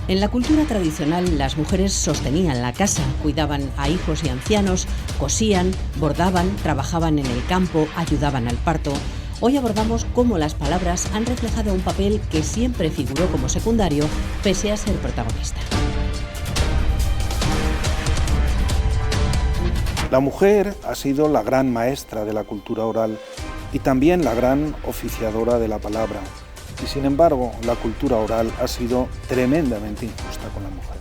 En la cultura tradicional, las mujeres sostenían la casa, cuidaban a hijos y ancianos, cosían, bordaban, trabajaban en el campo, ayudaban al parto. Hoy abordamos cómo las palabras han reflejado un papel que siempre figuró como secundario, pese a ser protagonista. La mujer ha sido la gran maestra de la cultura oral y también la gran oficiadora de la palabra. Y sin embargo, la cultura oral ha sido tremendamente injusta con la mujer.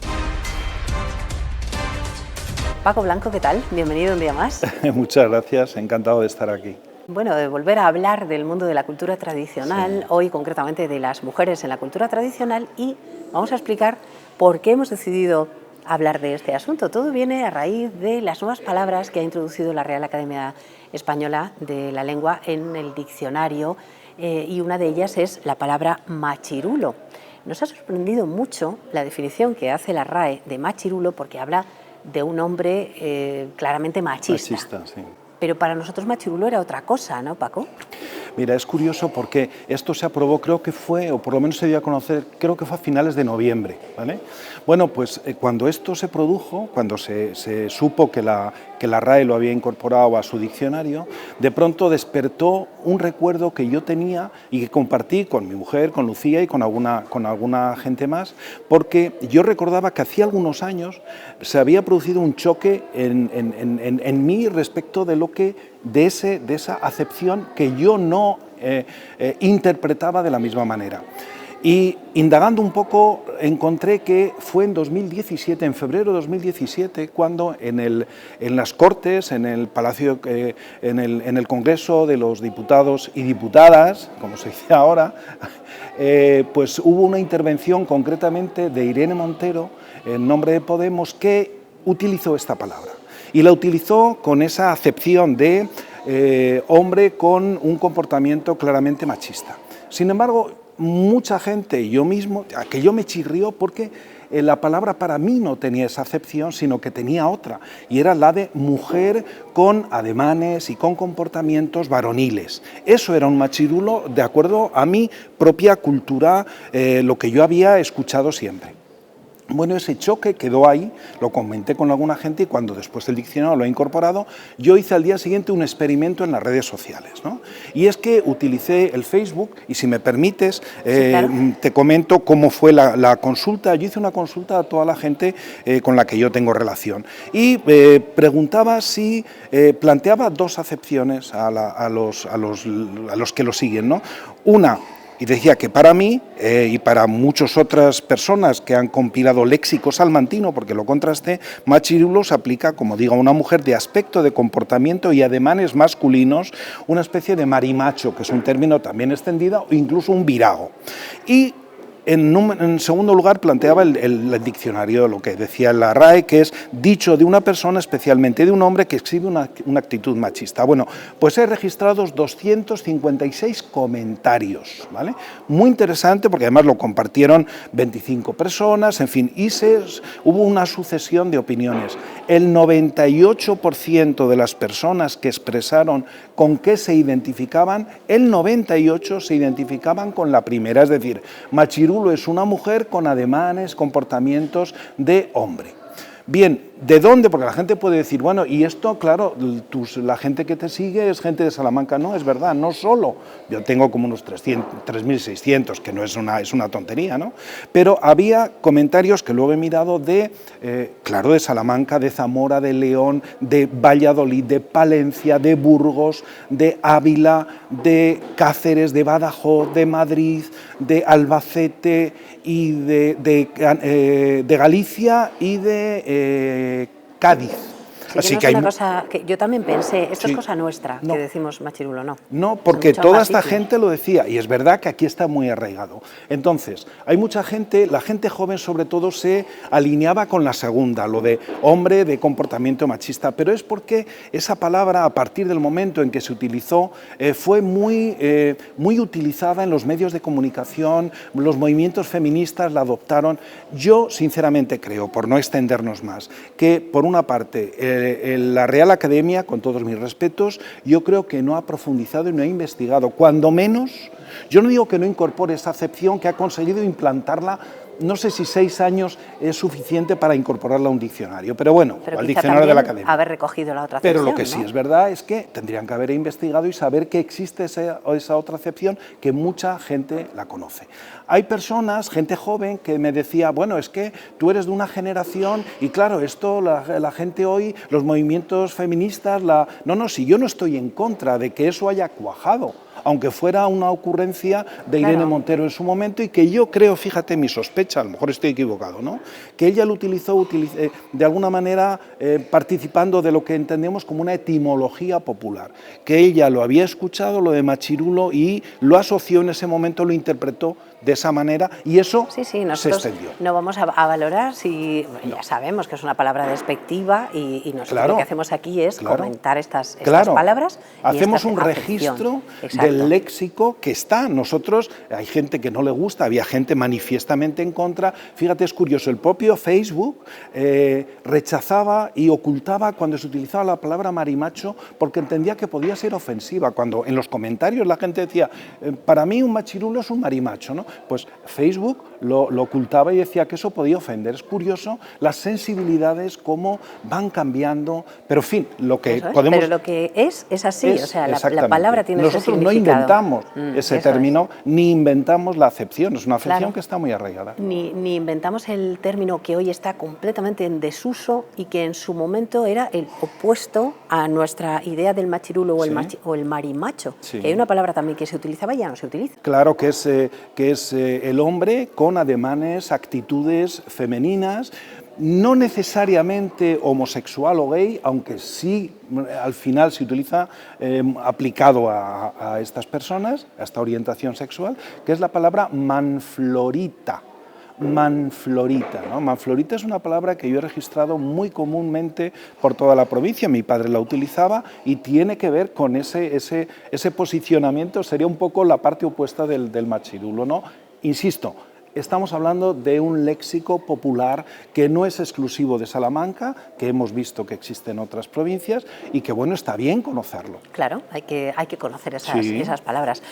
Paco Blanco, ¿qué tal? Bienvenido un día más. Muchas gracias, encantado de estar aquí. Bueno, de volver a hablar del mundo de la cultura tradicional, Sí. Hoy concretamente de las mujeres en la cultura tradicional, y vamos a explicar por qué hemos decidido hablar de este asunto. Todo viene a raíz de las nuevas palabras que ha introducido la Real Academia Española de la Lengua en el diccionario, y una de ellas es la palabra machirulo. Nos ha sorprendido mucho la definición que hace la RAE de machirulo, porque habla de un hombre claramente machista. Machista, sí. Pero para nosotros machirulo era otra cosa, ¿no, Paco? Mira, es curioso porque esto se aprobó, creo que fue, o por lo menos se dio a conocer, creo que fue a finales de noviembre, ¿vale? Bueno, pues cuando esto se produjo, cuando se supo que la RAE lo había incorporado a su diccionario, de pronto despertó un recuerdo que yo tenía y que compartí con mi mujer, con Lucía y con alguna gente más, porque yo recordaba que hacía algunos años se había producido un choque en mí respecto de de esa acepción que yo no interpretaba de la misma manera. Y indagando un poco encontré que fue en 2017, en febrero de 2017, cuando en las Cortes, en el Palacio, en el Congreso de los Diputados y Diputadas, como se dice ahora, pues hubo una intervención concretamente de Irene Montero, en nombre de Podemos, que utilizó esta palabra. Y la utilizó con esa acepción de hombre con un comportamiento claramente machista. Sin embargo, mucha gente y yo mismo, aquello me chirrió porque la palabra para mí no tenía esa acepción, sino que tenía otra, y era la de mujer con ademanes y con comportamientos varoniles. Eso era un machirulo de acuerdo a mi propia cultura, lo que yo había escuchado siempre. Bueno, ese choque quedó ahí, lo comenté con alguna gente y cuando después el diccionario lo ha incorporado, yo hice al día siguiente un experimento en las redes sociales, ¿no? Y es que utilicé el Facebook y si me permites, sí, claro. te comento cómo fue la consulta. Yo hice una consulta a toda la gente con la que yo tengo relación y preguntaba si, planteaba dos acepciones a los que lo siguen, ¿no? Una, y decía que para mí y para muchas otras personas que han compilado léxico salmantino, porque lo contrasté, machirulo se aplica, como digo, a una mujer de aspecto, de comportamiento y ademanes masculinos, una especie de marimacho, que es un término también extendido, o incluso un virago. Y en segundo lugar planteaba el diccionario lo que decía la RAE, que es dicho de una persona, especialmente de un hombre, que exhibe una actitud machista. Bueno, pues he registrado 256 comentarios, ¿vale? Muy interesante porque además lo compartieron 25 personas, en fin, y hubo una sucesión de opiniones. El 98% de las personas que expresaron con qué se identificaban, el 98% se identificaban con la primera, es decir, machirulo es una mujer con ademanes, comportamientos de hombre. Bien, ¿de dónde? Porque la gente puede decir, bueno, y esto, claro, la gente que te sigue es gente de Salamanca. No, es verdad, no solo. Yo tengo como unos 3.600, que no es una tontería, ¿no? Pero había comentarios que luego he mirado claro, de Salamanca, de Zamora, de León, de Valladolid, de Palencia, de Burgos, de Ávila, de Cáceres, de Badajoz, de Madrid, de Albacete y de Galicia y de Cádiz. Así que es una cosa que yo también pensé, esto es cosa nuestra, no, que decimos machirulo, no. No, porque toda esta gente lo decía, y es verdad que aquí está muy arraigado. Entonces, hay mucha gente, la gente joven sobre todo se alineaba con la segunda, lo de hombre de comportamiento machista, pero es porque esa palabra, a partir del momento en que se utilizó, fue muy utilizada en los medios de comunicación, los movimientos feministas la adoptaron. Yo, sinceramente, creo, por no extendernos más, que por una parte, la Real Academia, con todos mis respetos, yo creo que no ha profundizado y no ha investigado, cuando menos, yo no digo que no incorpore esa acepción que ha conseguido implantarla no sé si 6 años es suficiente para incorporarla a un diccionario, pero bueno, pero al diccionario de la Academia. Haber recogido la otra Pero acepción, lo que ¿no? sí es verdad es que tendrían que haber investigado y saber que existe esa otra acepción que mucha gente la conoce. Hay personas, gente joven, que me decía, bueno, es que tú eres de una generación y claro, esto la gente hoy, los movimientos feministas, no, si yo no estoy en contra de que eso haya cuajado, aunque fuera una ocurrencia de Irene Montero en su momento y que yo creo, fíjate mi sospecha, a lo mejor estoy equivocado, ¿no? Que ella lo utilizó de alguna manera participando de lo que entendemos como una etimología popular, que ella lo había escuchado, lo de machirulo, y lo asoció en ese momento, lo interpretó de esa manera y eso sí, se extendió. No vamos a valorar si, ya sabemos que es una palabra despectiva y nosotros lo que hacemos aquí es comentar estas palabras. Hacemos un registro del léxico que está. Nosotros, hay gente que no le gusta, había gente manifiestamente en contra. Fíjate, es curioso, el propio Facebook rechazaba y ocultaba cuando se utilizaba la palabra marimacho porque entendía que podía ser ofensiva. Cuando en los comentarios la gente decía, para mí un machirulo es un marimacho, ¿no? Pues Facebook lo ocultaba y decía que eso podía ofender. Es curioso las sensibilidades, cómo van cambiando, pero en fin, lo que podemos... Pero lo que es así, o sea, la palabra tiene ese significado. Nosotros no inventamos ese término, ni inventamos la acepción, es una acepción que está muy arraigada. Ni inventamos el término que hoy está completamente en desuso y que en su momento era el opuesto a nuestra idea del machirulo o el marimacho, que hay una palabra también que se utilizaba y ya no se utiliza. Claro, que es el hombre con ademanes, actitudes femeninas, no necesariamente homosexual o gay, aunque sí al final se utiliza aplicado a estas personas, a esta orientación sexual, que es la palabra manflorita. Manflorita, ¿no? Manflorita es una palabra que yo he registrado muy comúnmente por toda la provincia, mi padre la utilizaba y tiene que ver con ese posicionamiento, sería un poco la parte opuesta del machirulo, ¿no? Insisto, estamos hablando de un léxico popular que no es exclusivo de Salamanca, que hemos visto que existe en otras provincias y que, bueno, está bien conocerlo. Claro, hay que conocer esas palabras.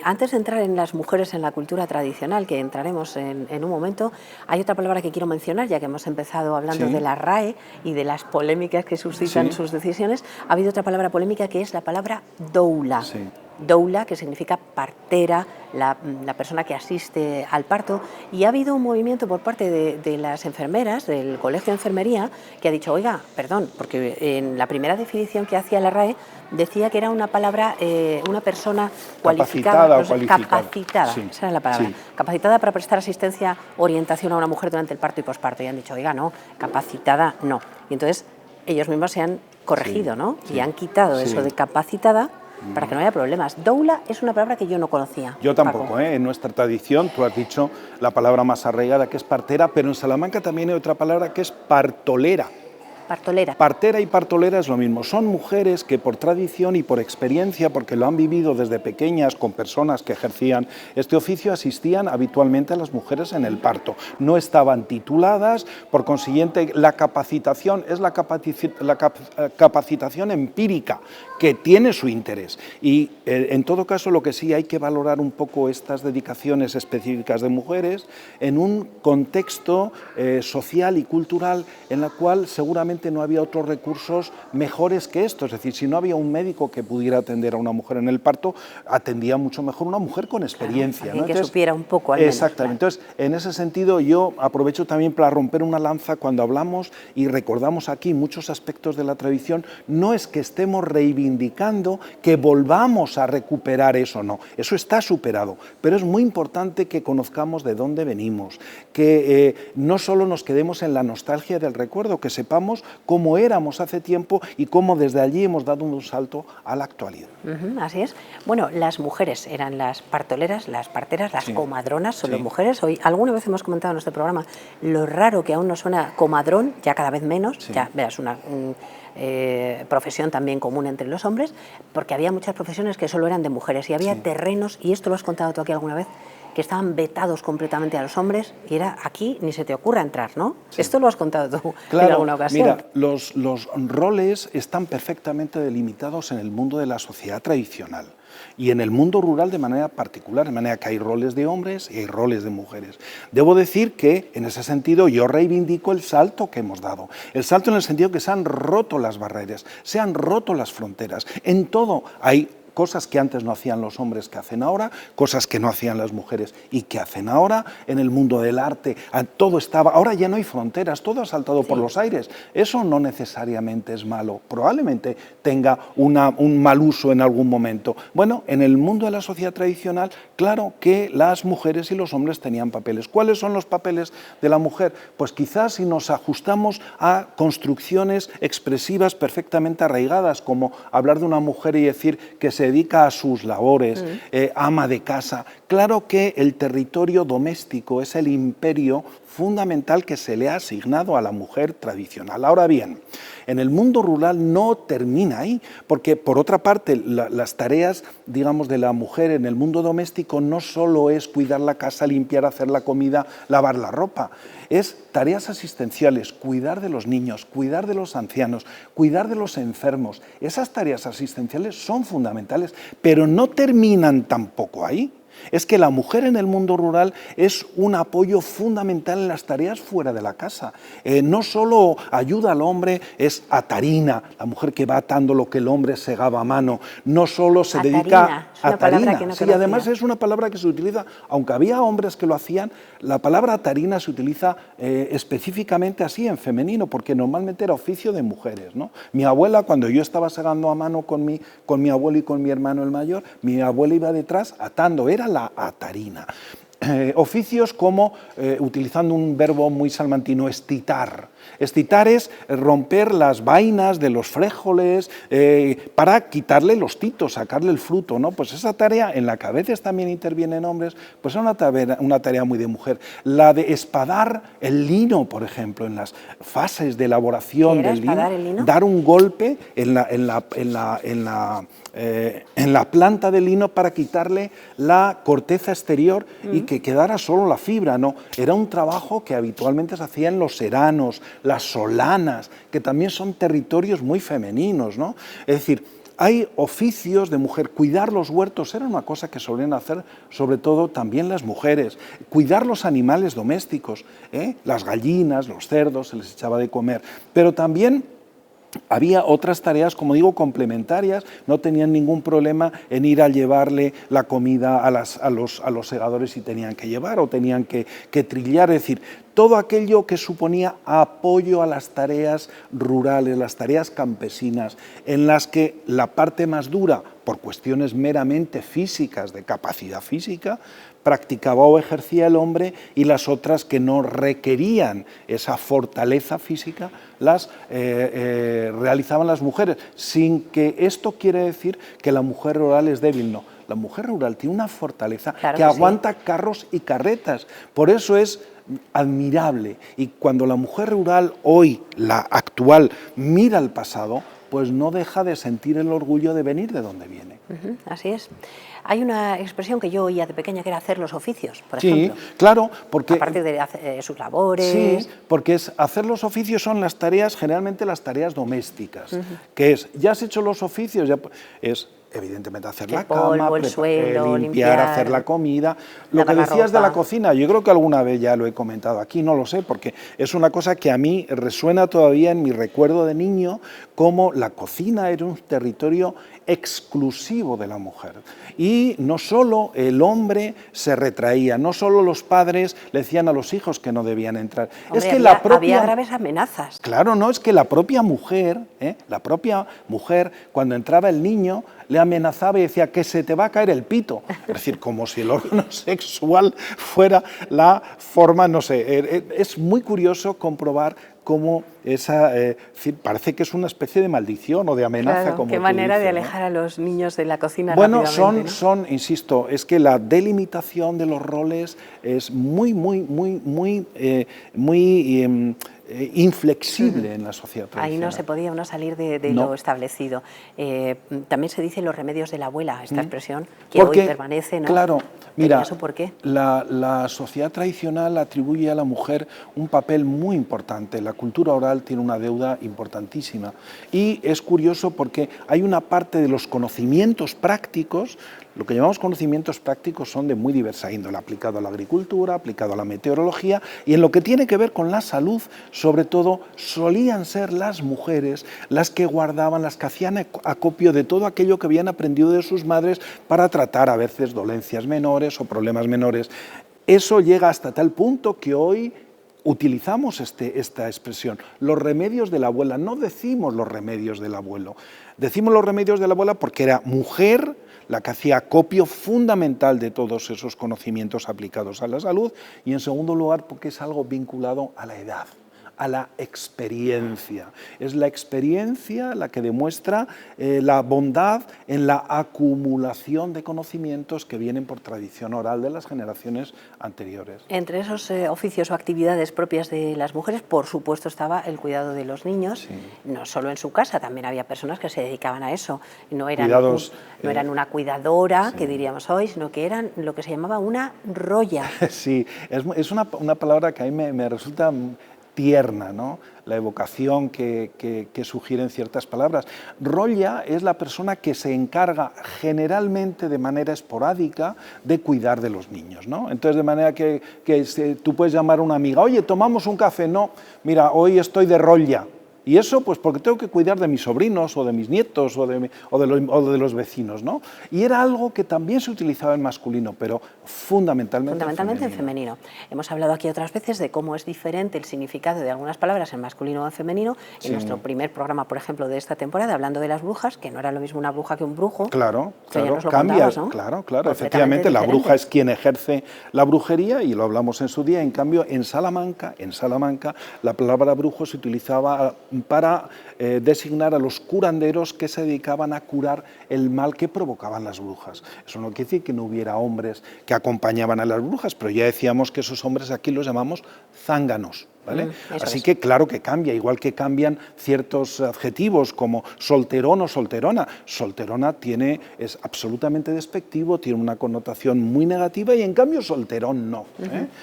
Antes de entrar en las mujeres en la cultura tradicional, que entraremos en un momento, hay otra palabra que quiero mencionar, ya que hemos empezado hablando de la RAE y de las polémicas que suscitan sus decisiones. Ha habido otra palabra polémica que es la palabra doula. Doula, que significa partera, la persona que asiste al parto, y ha habido un movimiento por parte de las enfermeras del Colegio de Enfermería que ha dicho, oiga, perdón, porque en la primera definición que hacía la RAE decía que era una palabra, una persona cualificada, capacitada, esa era la palabra, capacitada para prestar asistencia, orientación a una mujer durante el parto y posparto, y han dicho, oiga, no, capacitada no, y entonces ellos mismos se han corregido, ¿no? Y han quitado eso de capacitada para que no haya problemas. Doula es una palabra que yo no conocía. Yo tampoco, en nuestra tradición, tú has dicho la palabra más arraigada que es partera, pero en Salamanca también hay otra palabra que es partolera. Partolera. Partera y partolera es lo mismo. Son mujeres que por tradición y por experiencia, porque lo han vivido desde pequeñas con personas que ejercían este oficio, asistían habitualmente a las mujeres en el parto. No estaban tituladas, por consiguiente la capacitación es la capacitación empírica, que tiene su interés. Y en todo caso lo que sí hay que valorar un poco estas dedicaciones específicas de mujeres en un contexto social y cultural en la cual seguramente no había otros recursos mejores que estos, es decir, si no había un médico que pudiera atender a una mujer en el parto, atendía mucho mejor una mujer con experiencia. Claro, ¿no? Que supiera un poco al menos. Exactamente, claro. Entonces, en ese sentido yo aprovecho también para romper una lanza cuando hablamos y recordamos aquí muchos aspectos de la tradición, no es que estemos reivindicando que volvamos a recuperar eso, no, eso está superado, pero es muy importante que conozcamos de dónde venimos, que no solo nos quedemos en la nostalgia del recuerdo, que sepamos cómo éramos hace tiempo y cómo desde allí hemos dado un salto a la actualidad. Así es. Bueno, las mujeres eran las partoleras, las parteras, las comadronas, son las mujeres. Hoy, alguna vez hemos comentado en nuestro programa lo raro que aún nos suena comadrón, ya cada vez menos, ya verás una profesión también común entre los hombres, porque había muchas profesiones que solo eran de mujeres y había terrenos, y esto lo has contado tú aquí alguna vez, que estaban vetados completamente a los hombres, y era aquí ni se te ocurra entrar, ¿no? Sí. Esto lo has contado tú Claro, en alguna ocasión. mira, los roles están perfectamente delimitados en el mundo de la sociedad tradicional y en el mundo rural de manera particular, de manera que hay roles de hombres y hay roles de mujeres. Debo decir que, en ese sentido, yo reivindico el salto que hemos dado. El salto en el sentido que se han roto las barreras, se han roto las fronteras. En todo hay cosas que antes no hacían los hombres que hacen ahora, cosas que no hacían las mujeres y que hacen ahora. En el mundo del arte todo estaba, ahora ya no hay fronteras, todo ha saltado por los aires. Eso no necesariamente es malo, probablemente tenga un mal uso en algún momento. Bueno, en el mundo de la sociedad tradicional, claro que las mujeres y los hombres tenían papeles. ¿Cuáles son los papeles de la mujer? Pues quizás si nos ajustamos a construcciones expresivas perfectamente arraigadas, como hablar de una mujer y decir que se dedica a sus labores, ama de casa. Claro que el territorio doméstico es el imperio fundamental que se le ha asignado a la mujer tradicional. Ahora bien, en el mundo rural no termina ahí, porque por otra parte las tareas, digamos, de la mujer en el mundo doméstico no solo es cuidar la casa, limpiar, hacer la comida, lavar la ropa, es tareas asistenciales, cuidar de los niños, cuidar de los ancianos, cuidar de los enfermos. Esas tareas asistenciales son fundamentales, pero no terminan tampoco ahí. Es que la mujer en el mundo rural es un apoyo fundamental en las tareas fuera de la casa. No solo ayuda al hombre, es atarina, la mujer que va atando lo que el hombre segaba a mano. No solo se dedica a atarina. Que no sí, además es una palabra que se utiliza, aunque había hombres que lo hacían, la palabra atarina se utiliza específicamente así en femenino, porque normalmente era oficio de mujeres, ¿no? Mi abuela, cuando yo estaba segando a mano con mi abuelo y con mi hermano el mayor, mi abuela iba detrás atando, era la atarina. Oficios como, utilizando un verbo muy salmantino, estitar. Estitar es romper las vainas de los fréjoles para quitarle los titos, sacarle el fruto, ¿no? Pues esa tarea, en la que a veces también intervienen hombres, pues es una tarea muy de mujer. La de espadar el lino, por ejemplo, en las fases de elaboración del lino, dar un golpe en la planta del lino para quitarle la corteza exterior y que quedara solo la fibra, ¿no? Era un trabajo que habitualmente se hacía en los seranos, las solanas, que también son territorios muy femeninos, ¿no? Es decir, hay oficios de mujer. Cuidar los huertos era una cosa que solían hacer sobre todo también las mujeres. Cuidar los animales domésticos, las gallinas, los cerdos, se les echaba de comer, pero también había otras tareas, como digo, complementarias. No tenían ningún problema en ir a llevarle la comida a los segadores si tenían que llevar o tenían que trillar. Es decir, todo aquello que suponía apoyo a las tareas rurales, las tareas campesinas, en las que la parte más dura, por cuestiones meramente físicas, de capacidad física, practicaba o ejercía el hombre, y las otras que no requerían esa fortaleza física las realizaban las mujeres, sin que esto quiera decir que la mujer rural es débil, no. La mujer rural tiene una fortaleza que aguanta carros y carretas, por eso es admirable. Y cuando la mujer rural hoy, la actual, mira al pasado, pues no deja de sentir el orgullo de venir de donde viene. Así es. Hay una expresión que yo oía de pequeña que era hacer los oficios, por ejemplo. Sí, claro, porque... A partir de sus labores... Sí, porque hacer los oficios son las tareas, generalmente las tareas domésticas, que es, ya has hecho los oficios, ya es... evidentemente hacer la cama, el suelo, limpiar, hacer la comida. Lo que decías de la cocina, yo creo que alguna vez ya lo he comentado aquí, no lo sé, porque es una cosa que a mí resuena todavía en mi recuerdo de niño, como la cocina era un territorio exclusivo de la mujer. Y no solo el hombre se retraía, no solo los padres le decían a los hijos que no debían entrar. Hombre, es que había graves amenazas. Claro, no, es que la propia mujer, cuando entraba el niño, le amenazaba y decía que se te va a caer el pito. Es decir, como si el órgano sexual fuera la forma, no sé. Es muy curioso comprobar cómo parece que es una especie de maldición o de amenaza. Claro, como qué manera dices, de alejar a los niños de la cocina. Bueno, ¿no? insisto, es que la delimitación de los roles es muy inflexible en la sociedad tradicional. Ahí no se podía uno salir de lo establecido. También se dice los remedios de la abuela, esta expresión que hoy permanece, ¿no? Claro, Mira, ¿Eso por qué? la sociedad tradicional atribuye a la mujer un papel muy importante. La cultura oral tiene una deuda importantísima. Y es curioso porque hay una parte de los conocimientos prácticos, lo que llamamos conocimientos prácticos son de muy diversa índole, aplicado a la agricultura, aplicado a la meteorología, y en lo que tiene que ver con la salud, sobre todo, solían ser las mujeres las que guardaban, las que hacían acopio de todo aquello que habían aprendido de sus madres para tratar a veces dolencias menores o problemas menores. Eso llega hasta tal punto que hoy utilizamos esta expresión, los remedios de la abuela. No decimos los remedios del abuelo, decimos los remedios de la abuela porque era mujer la que hacía acopio fundamental de todos esos conocimientos aplicados a la salud, y en segundo lugar porque es algo vinculado a la edad, a la experiencia. Es la experiencia la que demuestra la bondad en la acumulación de conocimientos que vienen por tradición oral de las generaciones anteriores. Entre esos oficios o actividades propias de las mujeres, por supuesto, estaba el cuidado de los niños, sí. No solo en su casa, también había personas que se dedicaban a eso. No eran, no eran una cuidadora, sí, que diríamos hoy, sino que eran lo que se llamaba una roya. Sí, es una palabra que a mí me resulta tierna, ¿no? La evocación que sugieren ciertas palabras. Rolla es la persona que se encarga generalmente de manera esporádica de cuidar de los niños, ¿no? Entonces, de manera que tú puedes llamar a una amiga, oye, tomamos un café, no, mira, hoy estoy de rolla. Y eso pues porque tengo que cuidar de mis sobrinos o de mis nietos o de los vecinos, ¿no? Y era algo que también se utilizaba en masculino, pero fundamentalmente en femenino. Hemos hablado aquí otras veces de cómo es diferente el significado de algunas palabras en masculino o en femenino. En nuestro primer programa, por ejemplo, de esta temporada, hablando de las brujas, que no era lo mismo una bruja que un brujo. Claro, claro, cambia, ¿no? Claro. Efectivamente, la bruja es quien ejerce la brujería y lo hablamos en su día. En cambio, en Salamanca, la palabra brujo se utilizaba para designar a los curanderos que se dedicaban a curar el mal que provocaban las brujas. Eso no quiere decir que no hubiera hombres que acompañaban a las brujas, pero ya decíamos que esos hombres aquí los llamamos zánganos, ¿vale? Así que claro que cambia, igual que cambian ciertos adjetivos como solterón o solterona. Solterona es absolutamente despectivo, tiene una connotación muy negativa, y en cambio solterón no.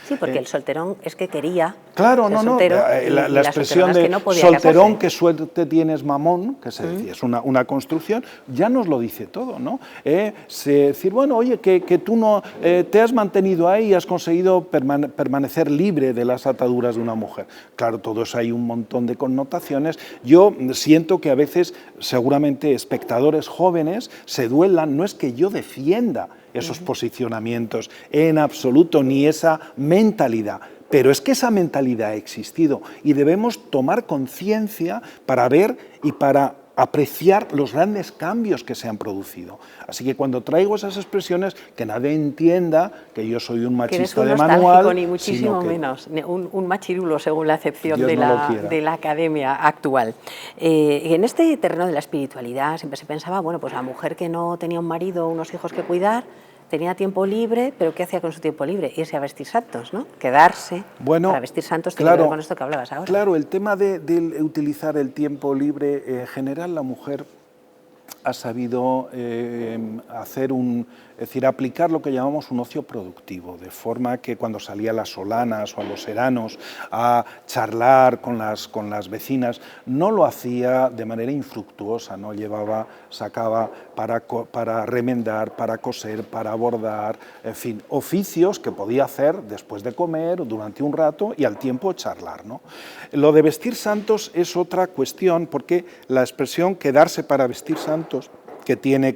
Sí, porque el solterón es que quería. Claro, la expresión de solterón, que suerte tienes mamón, que se decía, es una construcción, ya nos lo dice todo, ¿no? Decir, bueno, oye, que tú no te has mantenido ahí y has conseguido permanecer libre de las ataduras de una mujer. Claro, todo eso hay un montón de connotaciones. Yo siento que a veces, seguramente, espectadores jóvenes se duelan. No es que yo defienda esos posicionamientos en absoluto, ni esa mentalidad, pero es que esa mentalidad ha existido y debemos tomar conciencia para ver y para apreciar los grandes cambios que se han producido. Así que cuando traigo esas expresiones, que nadie entienda que yo soy un machista de manual, ni muchísimo menos, un machirulo según la acepción de la academia actual. En este terreno de la espiritualidad siempre se pensaba, bueno, pues la mujer que no tenía un marido o unos hijos que cuidar, tenía tiempo libre, pero ¿qué hacía con su tiempo libre? Irse a vestir santos, ¿no? Quedarse para vestir santos, tiene que ver con esto que hablabas ahora. Claro, el tema de utilizar el tiempo libre, en general la mujer ha sabido aplicar lo que llamamos un ocio productivo, de forma que cuando salía a las solanas o a los seranos a charlar con las vecinas, no lo hacía de manera infructuosa, no sacaba para remendar, para coser, para bordar, en fin, oficios que podía hacer después de comer, durante un rato y al tiempo charlar, ¿no? Lo de vestir santos es otra cuestión, porque la expresión quedarse para vestir santos, que tiene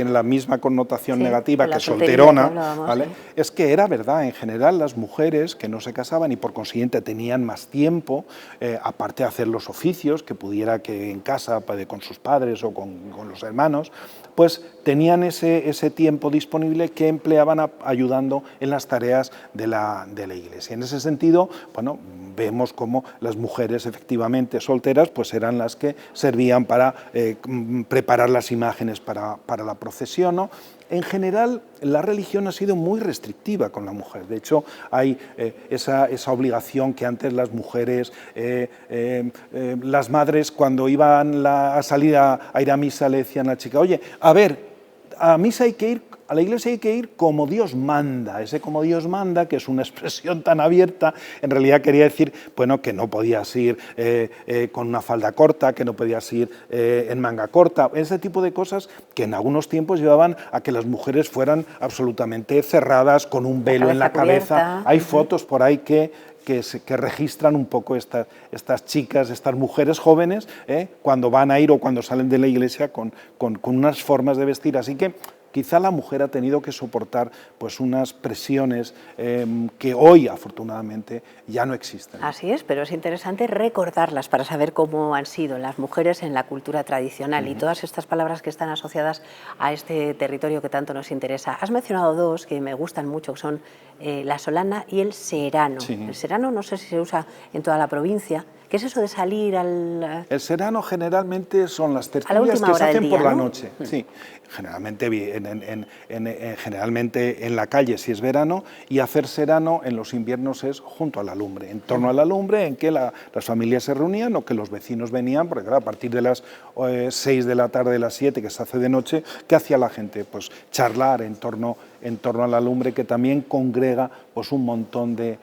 la misma connotación negativa que solterona, ¿vale? Es que era verdad, en general las mujeres que no se casaban y por consiguiente tenían más tiempo, aparte de hacer los oficios que pudiera que en casa con sus padres o con los hermanos, pues tenían ese tiempo disponible que empleaban ayudando en las tareas de la iglesia. En ese sentido, bueno, vemos cómo las mujeres efectivamente solteras pues eran las que servían para preparar las imágenes para la procesión, ¿no? En general, la religión ha sido muy restrictiva con la mujer. De hecho, hay esa obligación que antes las mujeres, las madres, cuando iban a salir a ir a misa, le decían a la chica, oye, a ver, a misa hay que ir a la iglesia hay que ir como Dios manda. Ese como Dios manda, que es una expresión tan abierta, en realidad quería decir, bueno, que no podías ir con una falda corta, que no podías ir en manga corta, ese tipo de cosas que en algunos tiempos llevaban a que las mujeres fueran absolutamente cerradas, con un velo en la cabeza. Hay fotos por ahí que registran un poco estas chicas, estas mujeres jóvenes, cuando van a ir o cuando salen de la iglesia con unas formas de vestir. Así que quizá la mujer ha tenido que soportar pues unas presiones que hoy, afortunadamente, ya no existen. Así es, pero es interesante recordarlas para saber cómo han sido las mujeres en la cultura tradicional y todas estas palabras que están asociadas a este territorio que tanto nos interesa. Has mencionado dos que me gustan mucho, que son la solana y el serano. Sí. El serano no sé si se usa en toda la provincia. ¿Qué es eso de salir al...? El serano generalmente son las tertulias que se hacen por la noche. Sí, generalmente en la calle si es verano, y hacer serano en los inviernos es junto a la lumbre, en torno a la lumbre, en que las familias se reunían o que los vecinos venían, porque claro, a partir de las 6 de la tarde, las 7, que se hace de noche, ¿qué hacía la gente? Pues charlar en torno a la lumbre, que también congrega pues un montón de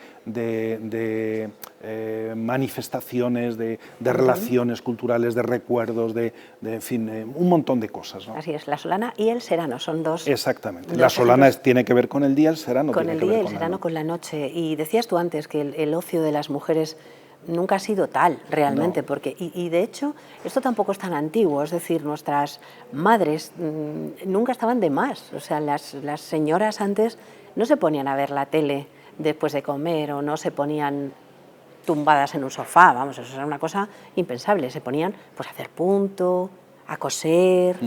manifestaciones, de relaciones culturales, de recuerdos, en fin, un montón de cosas, ¿no? Así es, la solana y el serano son dos. Exactamente, la solana tiene que ver con el día, el serano con el día y el serano con la noche. Y decías tú antes que el ocio de las mujeres nunca ha sido tal realmente, no. Porque y de hecho esto tampoco es tan antiguo, es decir, nuestras madres nunca estaban de más, o sea, las señoras antes no se ponían a ver la tele después de comer o no se ponían tumbadas en un sofá, vamos, eso era una cosa impensable, se ponían pues a hacer punto, a coser,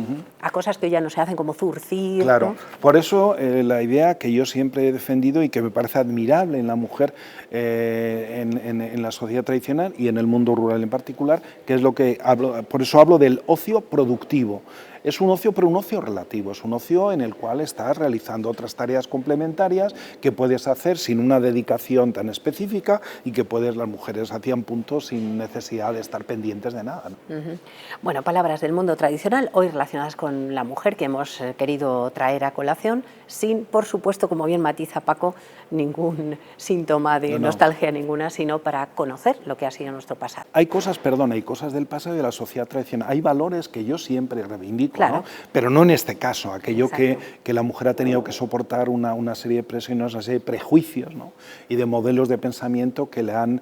a cosas que hoy ya no se hacen, como zurcir. Claro, ¿no? Por eso la idea que yo siempre he defendido y que me parece admirable en la mujer, en la sociedad tradicional y en el mundo rural en particular, que es lo que hablo, por eso hablo del ocio productivo. Es un ocio, pero un ocio relativo, es un ocio en el cual estás realizando otras tareas complementarias que puedes hacer sin una dedicación tan específica y que las mujeres hacían puntos sin necesidad de estar pendientes de nada, ¿no? Bueno, palabras del mundo tradicional, hoy relacionadas con la mujer, que hemos querido traer a colación, sin, por supuesto, como bien matiza Paco, ningún síntoma de nostalgia ninguna, sino para conocer lo que ha sido nuestro pasado. Hay cosas del pasado y de la sociedad tradicional, hay valores que yo siempre reivindico, claro, ¿no? Pero no en este caso, aquello que la mujer ha tenido que soportar una serie de presiones, una serie de prejuicios, ¿no? Y de modelos de pensamiento que le han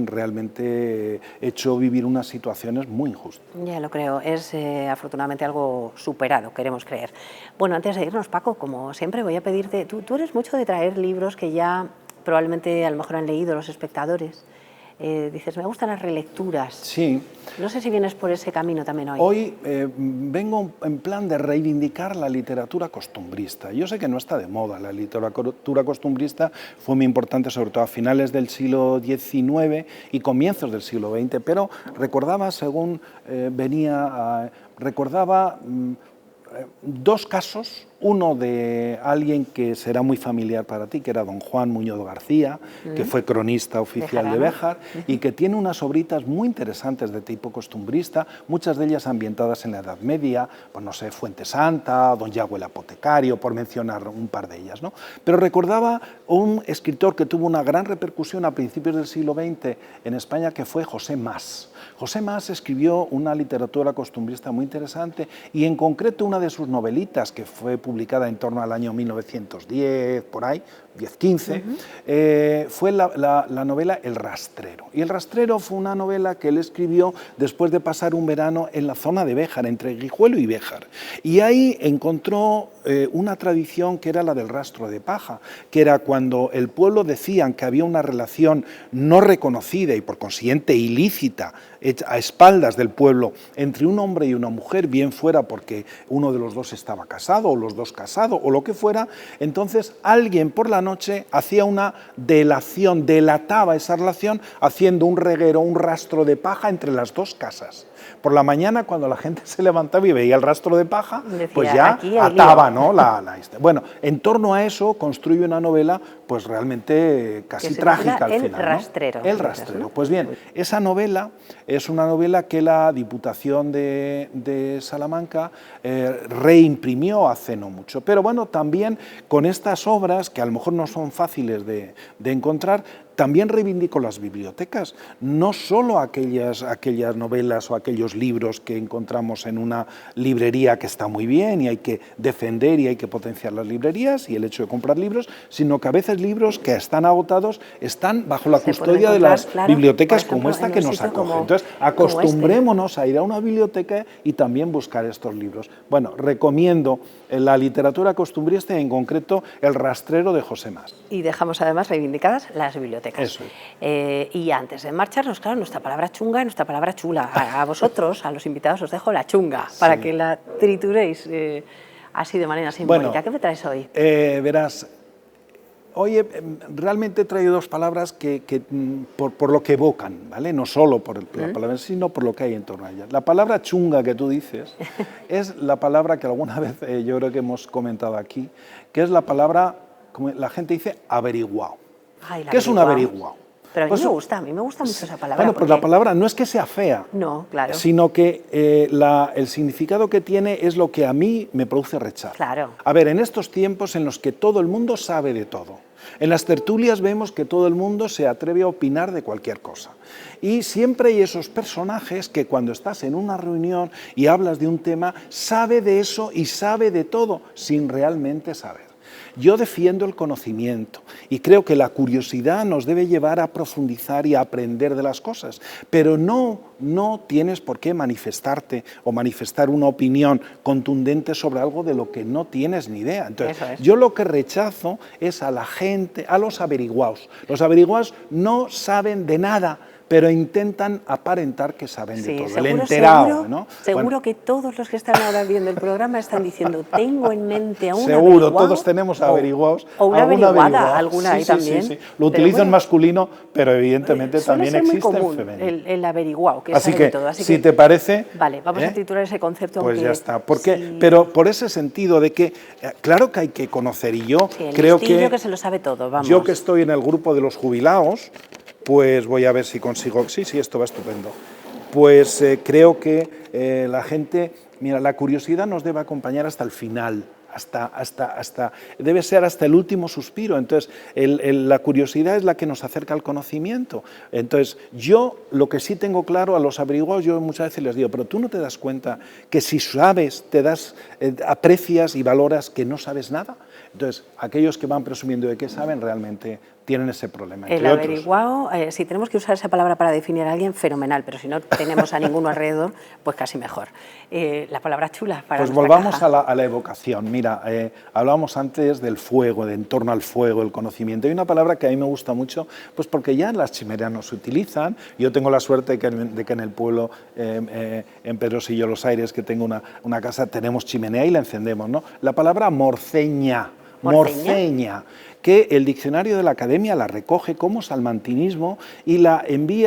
realmente hecho vivir unas situaciones muy injustas. Ya lo creo, es afortunadamente algo superado, queremos creer. Bueno, antes de irnos, Paco, como siempre voy a pedirte, tú eres mucho de traer libros que ya probablemente a lo mejor han leído los espectadores. Dices, me gustan las relecturas. Sí. No sé si vienes por ese camino también hoy. Hoy vengo en plan de reivindicar la literatura costumbrista. Yo sé que no está de moda la literatura costumbrista, fue muy importante sobre todo a finales del siglo XIX y comienzos del siglo XX, pero recordaba, según recordaba dos casos, uno de alguien que será muy familiar para ti, que era don Juan Muñoz García, que fue cronista oficial de Béjar, y que tiene unas obritas muy interesantes de tipo costumbrista, muchas de ellas ambientadas en la Edad Media, pues no sé, Fuente Santa, don Yago el Apotecario, por mencionar un par de ellas, ¿no? Pero recordaba un escritor que tuvo una gran repercusión a principios del siglo XX en España, que fue José Mas. José Mas escribió una literatura costumbrista muy interesante y en concreto una de sus novelitas, que fue publicada en torno al año 1910, por ahí, 10-15, fue la novela El Rastrero. Y El Rastrero fue una novela que él escribió después de pasar un verano en la zona de Béjar, entre Guijuelo y Béjar. Y ahí encontró una tradición que era la del rastro de paja, que era cuando el pueblo decían que había una relación no reconocida y por consiguiente ilícita a espaldas del pueblo entre un hombre y una mujer, bien fuera porque uno de los dos estaba casado o los dos casados o lo que fuera, entonces alguien por la noche hacía una delación, delataba esa relación haciendo un reguero, un rastro de paja entre las dos casas. Por la mañana, cuando la gente se levantaba y veía el rastro de paja, Decía, pues ya aquí hay ataba, lío. ¿no? Bueno, en torno a eso construye una novela pues realmente casi Que se trágica titula al El final, ¿no? rastrero, El dices, rastrero. ¿no? Pues bien, esa novela es una novela que la Diputación de Salamanca reimprimió hace no mucho. Pero bueno, también con estas obras, que a lo mejor no son fáciles de encontrar, también reivindico las bibliotecas, no solo aquellas novelas o aquellos libros que encontramos en una librería, que está muy bien y hay que defender y hay que potenciar las librerías y el hecho de comprar libros, sino que a veces libros que están agotados están bajo la custodia de las bibliotecas como esta que nos acoge. Entonces, acostumbrémonos a ir a una biblioteca y también buscar estos libros. Bueno, recomiendo la literatura costumbrista y en concreto El rastrero de José Mas. Y dejamos además reivindicadas las bibliotecas. Eso es. Y antes de marcharnos, claro, nuestra palabra chunga, nuestra palabra chula. A vosotros, a los invitados, os dejo la chunga para que la trituréis así de manera simbólica. Bueno, ¿qué me traes hoy? Verás, hoy realmente he traído dos palabras que por lo que evocan, ¿vale? No solo por la palabra, sino por lo que hay en torno a ellas. La palabra chunga que tú dices es la palabra que alguna vez yo creo que hemos comentado aquí, que es la palabra, como la gente dice, averiguado. ¿Qué es un averiguado? Pero a mí me gusta mucho esa palabra. Bueno, pues la palabra no es que sea fea, no, claro, sino que el significado que tiene es lo que a mí me produce rechazo. Claro. A ver, en estos tiempos en los que todo el mundo sabe de todo, en las tertulias vemos que todo el mundo se atreve a opinar de cualquier cosa. Y siempre hay esos personajes que cuando estás en una reunión y hablas de un tema, sabe de eso y sabe de todo, sin realmente saber. Yo defiendo el conocimiento y creo que la curiosidad nos debe llevar a profundizar y a aprender de las cosas, pero no tienes por qué manifestarte o manifestar una opinión contundente sobre algo de lo que no tienes ni idea. Entonces, yo lo que rechazo es a la gente, a los averiguados. Los averiguados no saben de nada, pero intentan aparentar que saben de todo. El enterado, ¿no? Seguro que todos los que están ahora viendo el programa están diciendo, tengo en mente a un seguro, averiguado. todos tenemos averiguados. O una averiguada, alguna hay también. Sí. Lo utilizo en masculino, pero evidentemente también existe en femenino. El averiguado, que así sabe que, de todo. Así si que, te parece... Vale, vamos a titular ese concepto. Pues ya está. Pero por ese sentido de que, claro que hay que conocer, y yo creo que se lo sabe todo, vamos. Yo que estoy en el grupo de los jubilados, pues voy a ver si consigo... Sí, esto va estupendo. Pues creo que la gente... Mira, la curiosidad nos debe acompañar hasta el final, debe ser hasta el último suspiro. Entonces, la curiosidad es la que nos acerca al conocimiento. Entonces, yo lo que sí tengo claro a los averiguados, yo muchas veces les digo, pero tú no te das cuenta que si sabes, aprecias y valoras que no sabes nada. Entonces, aquellos que van presumiendo de que saben realmente tienen ese problema. El averiguado, si tenemos que usar esa palabra para definir a alguien, fenomenal, pero si no tenemos a ninguno alrededor, pues casi mejor. La palabra chula para Pues volvamos a la evocación. Mira, hablábamos antes del fuego, de en torno al fuego, el conocimiento. Hay una palabra que a mí me gusta mucho, pues porque ya las chimeneas no se utilizan. Yo tengo la suerte de que en el pueblo, en Pedrosillo Los Aires, que tengo una casa, tenemos chimenea y la encendemos, ¿no? La palabra morceña, que el diccionario de la Academia la recoge como salmantinismo y la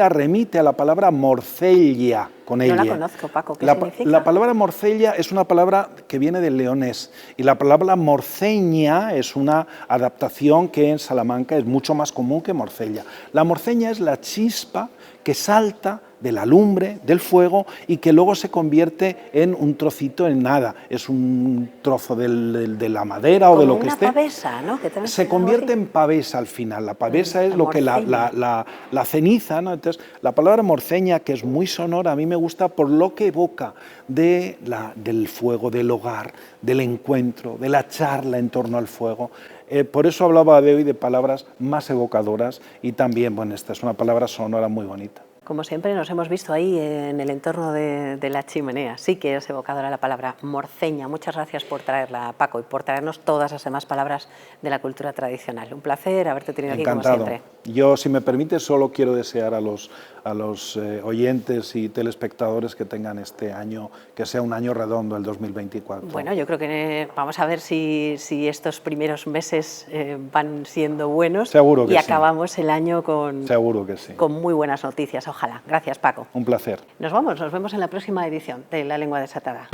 remite a la palabra morcella, con ella. No la conozco, Paco, ¿qué significa? La palabra morcella es una palabra que viene del leonés y la palabra morceña es una adaptación que en Salamanca es mucho más común que morcella. La morceña es la chispa que salta de la lumbre, del fuego, y que luego se convierte en un trocito en nada. Es un trozo de la madera o de lo que esté. Como una pavesa, ¿no? Se convierte en pavesa al final. La pavesa es lo que la ceniza, ¿no? Entonces, la palabra morceña, que es muy sonora, a mí me gusta por lo que evoca del fuego, del hogar, del encuentro, de la charla en torno al fuego. Por eso hablaba de hoy de palabras más evocadoras y también, bueno, esta es una palabra sonora muy bonita. Como siempre nos hemos visto ahí en el entorno de la chimenea. Sí que es evocadora la palabra morceña. Muchas gracias por traerla, Paco, y por traernos todas las demás palabras de la cultura tradicional. Un placer haberte tenido aquí como siempre. Yo, si me permite, solo quiero desear a a los oyentes y telespectadores que tengan este año, que sea un año redondo, el 2024. Bueno, yo creo que vamos a ver si estos primeros meses van siendo buenos. Seguro que y sí. Acabamos el año Seguro que sí. con muy buenas noticias, ojalá. Gracias, Paco. Un placer. Nos vemos en la próxima edición de La Lengua Desatada.